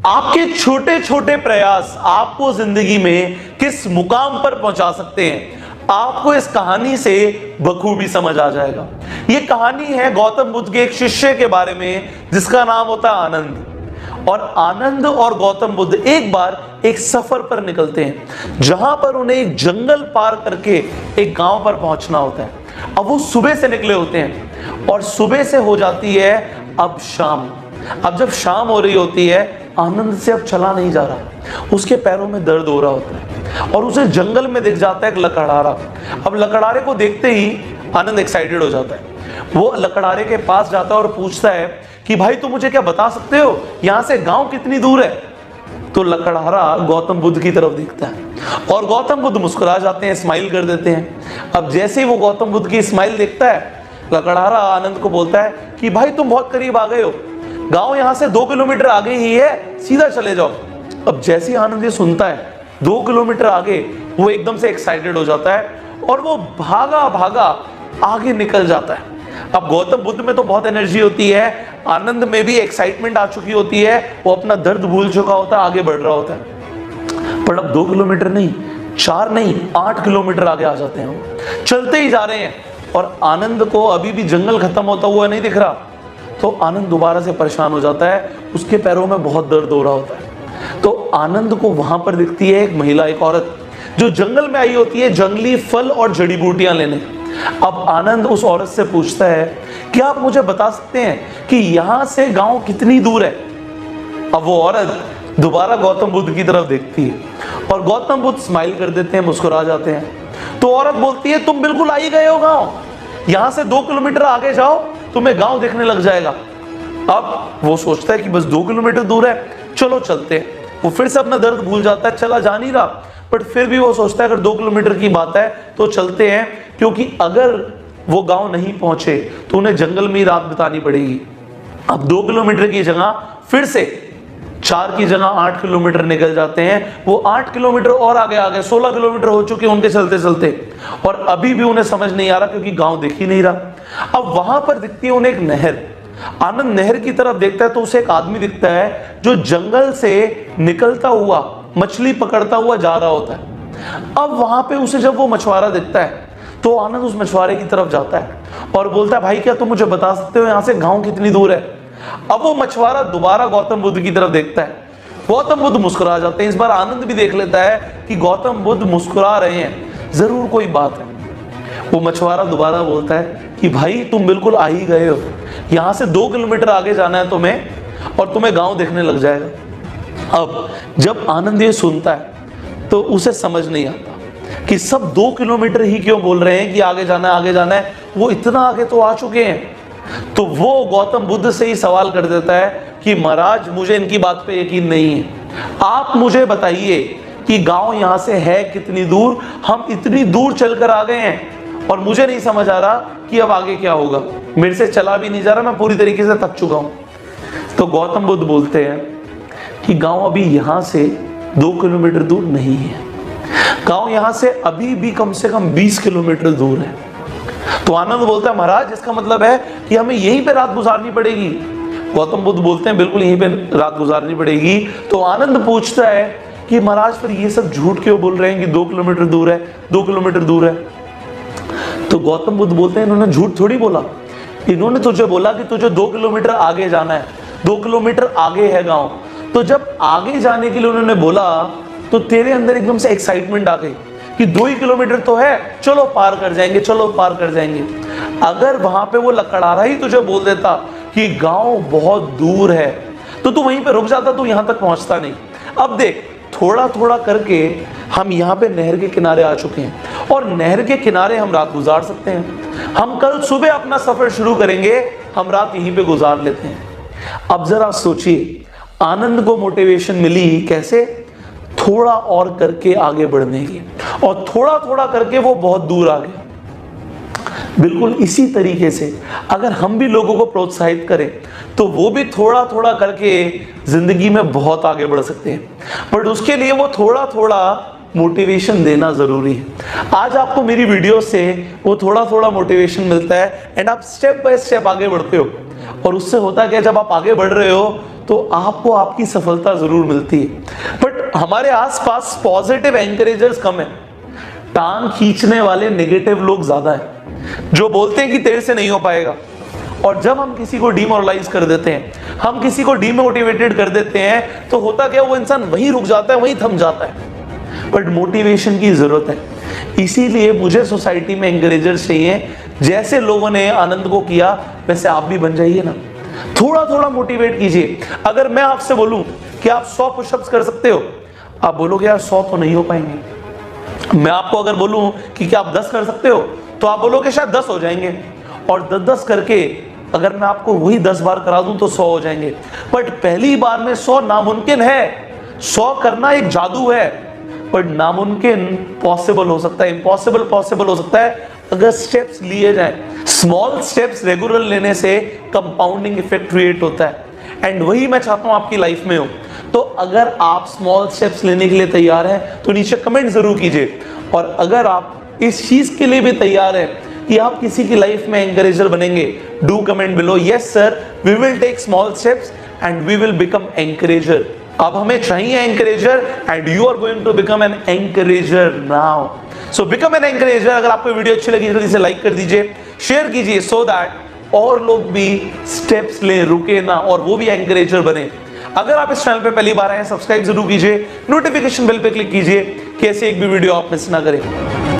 आपके छोटे छोटे प्रयास आपको जिंदगी में किस मुकाम पर पहुंचा सकते हैं, आपको इस कहानी से बखूबी समझ आ जाएगा। यह कहानी है गौतम बुद्ध के एक शिष्य के बारे में जिसका नाम होता है आनंद। और आनंद और गौतम बुद्ध एक बार एक सफर पर निकलते हैं जहां पर उन्हें एक जंगल पार करके एक गांव पर पहुंचना होता है। अब वो सुबह से निकले होते हैं और सुबह से हो जाती है अब शाम। अब जब शाम हो रही होती है, आनंद से अब चला नहीं जा रहा, उसके पैरों में दर्द हो रहा होता है और उसे जंगल में दिख जाता है एक लकड़हारा। अब लकड़हारे को देखते ही आनंद एक्साइटेड हो जाता है। वो लकड़हारे के पास जाता है और पूछता है कि भाई तुम मुझे क्या बता सकते हो यहां से गांव कितनी दूर है? तो लकड़हारा गौतम बुद्ध की तरफ देखता है और गौतम बुद्ध मुस्कुरा जाते हैं, स्माइल कर देते हैं। अब जैसे ही वो गौतम बुद्ध की स्माइल देखता है, लकड़हारा आनंद को बोलता है कि भाई तुम बहुत करीब आ गए हो, गांव यहां से 2 किलोमीटर आगे ही है, सीधा चले जाओ। अब जैसे ही आनंद ये सुनता है 2 किलोमीटर आगे, वो एकदम से एक्साइटेड हो जाता है और वो भागा भागा आगे निकल जाता है। अब गौतम बुद्ध में तो बहुत एनर्जी होती है, आनंद में भी एक्साइटमेंट आ चुकी होती है, वो अपना दर्द भूल चुका होता है, आगे बढ़ रहा होता है। पर अब 2 किलोमीटर नहीं, 4 नहीं, 8 किलोमीटर आगे आ जाते हैं। चलते ही जा रहे हैं और आनंद को अभी भी जंगल खत्म होता हुआ नहीं दिख रहा। तो आनंद दोबारा से परेशान हो जाता है, उसके पैरों में बहुत दर्द हो रहा होता है। तो आनंद को वहां पर दिखती है एक महिला, एक औरत जो जंगल में आई होती है जंगली फल और जड़ी बूटियां लेने। अब आनंद उस औरत से पूछता है कि आप मुझे बता सकते हैं कि यहां से गांव कितनी दूर है? अब वो औरत दोबारा गौतम बुद्ध की तरफ देखती है और गौतम बुद्ध स्माइल कर देते हैं, मुस्कुरा जाते हैं। तो औरत बोलती है तुम बिल्कुल आ ही गए हो गांव, यहां से 2 किलोमीटर आगे जाओ, तुम्हें गांव देखने लग जाएगा। अब वो सोचता है कि बस 2 किलोमीटर दूर है, चलो चलते हैं। वो फिर से अपना दर्द भूल जाता है, चला जा नहीं रहा, बट फिर भी वो सोचता है अगर 2 किलोमीटर की बात है तो चलते हैं, क्योंकि अगर वो गांव नहीं पहुंचे तो उन्हें जंगल में ही रात बितानी पड़ेगी। अब 2 किलोमीटर की जगह फिर से 4 की जगह 8 किलोमीटर निकल जाते हैं। वो 8 किलोमीटर और आगे आ गए, 16 किलोमीटर हो चुके उनके चलते चलते, और अभी भी उन्हें समझ नहीं आ रहा क्योंकि गांव दिख ही नहीं रहा। अब वहां पर दिखती है उन्हें एक नहर। आनंद नहर की तरफ देखता है तो उसे एक आदमी दिखता है जो जंगल से निकलता हुआ मछली पकड़ता हुआ जा रहा होता है। अब वहां पे उसे जब वो मछुआरा दिखता है तो आनंद उस मछुआरे की तरफ जाता है और बोलता है भाई क्या तुम मुझे बता सकते हो यहां से गांव कितनी दूर है? अब वो मछुआरा दोबारा गौतम बुद्ध की तरफ देखता है, गौतम बुद्ध मुस्कुरा जाते हैं। इस बार आनंद भी देख लेता है कि गौतम बुद्ध मुस्कुरा रहे हैं, जरूर कोई बात है। वो मछुआरा दोबारा बोलता है कि भाई तुम बिल्कुल आ ही गए हो, यहां से 2 किलोमीटर आगे जाना है तुम्हें और तुम्हें गांव देखने लग जाएगा। अब जब आनंद ये सुनता है तो उसे समझ नहीं आता कि सब 2 किलोमीटर ही क्यों बोल रहे हैं कि आगे जाना है, आगे जाना है, वो इतना आगे तो आ चुके हैं। तो वो गौतम बुद्ध से ही सवाल कर देता है कि महाराज मुझे इनकी बात पे यकीन नहीं है, आप मुझे बताइए कि गांव यहां से है कितनी दूर? हम इतनी दूर चलकर आ गए हैं और मुझे नहीं समझ आ रहा कि अब आगे क्या होगा, मेरे से चला भी नहीं जा रहा, मैं पूरी तरीके से थक चुका हूं। तो गौतम बुद्ध बोलते हैं कि गांव अभी यहां से 2 किलोमीटर दूर नहीं है, गांव यहां से अभी भी कम से कम 20 किलोमीटर दूर है। तो आनंद बोलता है महाराज इसका मतलब है कि हमें यहीं पे रात गुजारनी पड़ेगी? गौतम बुद्ध बोलते हैं बिल्कुल यहीं पे रात गुजारनी पड़ेगी। तो आनंद पूछता है कि महाराज फिर ये सब झूठ क्यों बोल रहे हैं कि 2 किलोमीटर दूर है, 2 किलोमीटर दूर है? तो गौतम बुद्ध बोलते हैं इन्होंने झूठ थोड़ी बोला, इन्होंने तुझे बोला कि तुझे 2 किलोमीटर आगे जाना है, 2 किलोमीटर आगे है गांव। तो जब आगे जाने के लिए उन्होंने बोला तो तेरे अंदर एकदम से एक्साइटमेंट आ गई कि 2 ही किलोमीटर तो है, चलो पार कर जाएंगे, चलो पार कर जाएंगे। अगर वहां पे वो लकड़हारा ही तुझे बोल देता कि गांव बहुत दूर है तो तू वहीं पे रुक जाता, तू यहां तक पहुंचता नहीं। अब देख थोड़ा थोड़ा करके हम यहाँ पे नहर के किनारे आ चुके हैं और नहर के किनारे हम रात गुजार सकते हैं। हम कल सुबह अपना सफर शुरू करेंगे, हम रात यहीं पे गुजार लेते हैं। अब जरा सोचिए आनंद को मोटिवेशन मिली कैसे? थोड़ा और करके आगे बढ़ने की, और थोड़ा थोड़ा करके वो बहुत दूर आ गया। बिल्कुल इसी तरीके से अगर हम भी लोगों को प्रोत्साहित करें तो वो भी थोड़ा थोड़ा करके जिंदगी में बहुत आगे बढ़ सकते हैं, बट उसके लिए वो थोड़ा थोड़ा मोटिवेशन देना जरूरी है। आज आपको मेरी वीडियो से वो थोड़ा थोड़ा मोटिवेशन मिलता है एंड आप स्टेप बाय स्टेप आगे बढ़ते हो और उससे होता क्या, जब आप आगे बढ़ रहे हो तो आपको आपकी सफलता जरूर मिलती है। बट हमारे आसपास पॉजिटिव एंकरेजर्स कम है, टांग खींचने वाले नेगेटिव लोग ज्यादा है, जो बोलते हैं कि तेरे से नहीं हो पाएगा। और जब हम किसी को डिमोरलाइज कर देते हैं, हम किसी को डिमोटिवेटेड कर देते हैं, तो होता क्या, वो इंसान वहीं रुक जाता है, वहीं थम जाता है। बट मोटिवेशन की जरूरत है। इसीलिए मुझे सोसाइटी में एंकरेजर्स चाहिए। जैसे लोगों ने आनंद को किया वैसे आप भी बन जाइए ना, थोड़ा थोड़ा मोटिवेट कीजिए। अगर मैं आपसे बोलूं कि आप 100 पुशअप्स कर सकते हो, आप बोलोगे यार 100 तो नहीं हो पाएंगे। मैं आपको अगर बोलूं कि क्या आप 10 कर सकते हो, तो आप बोलोगे शायद 10 हो जाएंगे। और 10-10 करके अगर मैं आपको वही 10 बार करा दूं तो 100 हो जाएंगे। बट पहली बार में 100 नामुमकिन है, 100 करना एक जादू है। बट नामुमकिन पॉसिबल हो सकता है, इम्पॉसिबल पॉसिबल हो सकता है अगर स्टेप्स लिए जाएं। स्मॉल स्टेप्स रेगुलर लेने से कंपाउंडिंग इफेक्ट क्रिएट होता है, एंड वही मैं चाहता हूं आपकी लाइफ में हो। तो अगर आप स्मॉल स्टेप्स लेने के लिए तैयार हैं तो नीचे कमेंट जरूर कीजिए। और अगर आप इस चीज के लिए भी तैयार हैं कि आप किसी की लाइफ में एंकरेजर बनेंगे, do comment below, yes sir we will take small steps and we will become encourager. अब हमें चाहिए encourager and you are going to become an encourager now. So become an encourager. अगर आपको video अच्छी लगी जल्दी से लाइक कर दीजिए, शेयर कीजिए, सो दैट और लोग भी स्टेप्स लें, रुके ना, और वो भी एंकरेजर बने। अगर आप इस चैनल पे पहली बार आए हैं, सब्सक्राइब जरूर कीजिए, नोटिफिकेशन बेल पे क्लिक कीजिए कि ऐसे एक भी वीडियो आप मिस ना करें।